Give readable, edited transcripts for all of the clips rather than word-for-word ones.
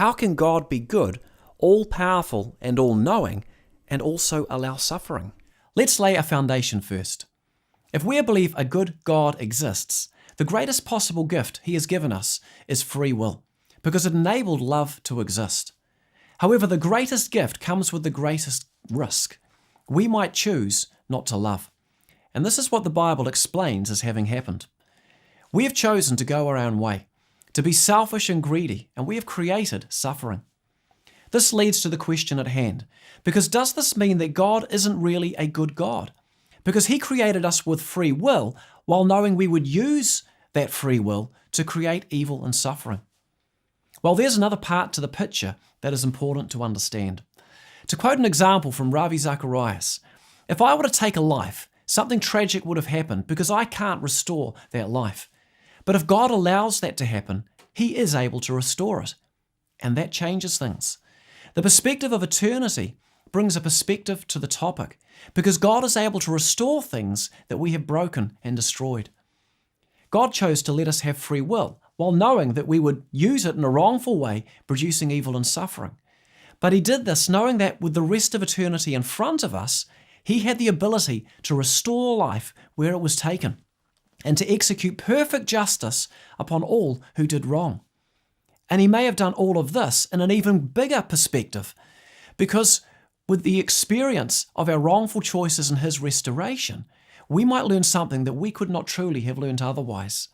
How can God be good, all-powerful and all-knowing, and also allow suffering? Let's lay a foundation first. If we believe a good God exists, the greatest possible gift He has given us is free will, because it enabled love to exist. However, the greatest gift comes with the greatest risk. We might choose not to love. And this is what the Bible explains as having happened. We have chosen to go our own way, to be selfish and greedy, and we have created suffering. This leads to the question at hand, because does this mean that God isn't really a good God? Because He created us with free will while knowing we would use that free will to create evil and suffering. Well, there's another part to the picture that is important to understand. To quote an example from Ravi Zacharias, if I were to take a life, something tragic would have happened because I can't restore that life. But if God allows that to happen, He is able to restore it. And that changes things. The perspective of eternity brings a perspective to the topic because God is able to restore things that we have broken and destroyed. God chose to let us have free will while knowing that we would use it in a wrongful way, producing evil and suffering. But He did this knowing that with the rest of eternity in front of us, He had the ability to restore life where it was taken and to execute perfect justice upon all who did wrong. And He may have done all of this in an even bigger perspective, because with the experience of our wrongful choices and His restoration, we might learn something that we could not truly have learned otherwise.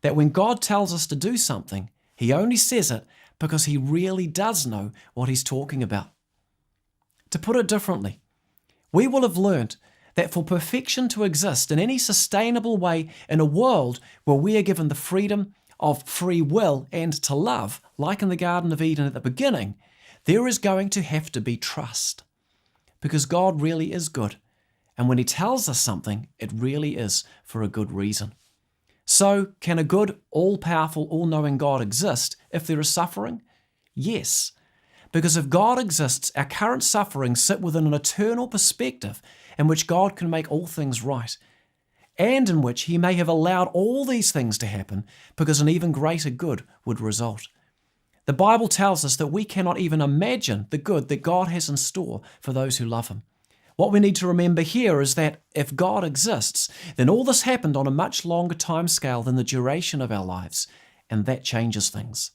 That when God tells us to do something, He only says it because He really does know what He's talking about. To put it differently, we will have learned that for perfection to exist in any sustainable way in a world where we are given the freedom of free will and to love, like in the Garden of Eden at the beginning, there is going to have to be trust. Because God really is good. And when He tells us something, it really is for a good reason. So, can a good, all-powerful, all-knowing God exist if there is suffering? Yes. Because if God exists, our current sufferings sit within an eternal perspective in which God can make all things right, and in which He may have allowed all these things to happen because an even greater good would result. The Bible tells us that we cannot even imagine the good that God has in store for those who love Him. What we need to remember here is that if God exists, then all this happened on a much longer time scale than the duration of our lives, and that changes things.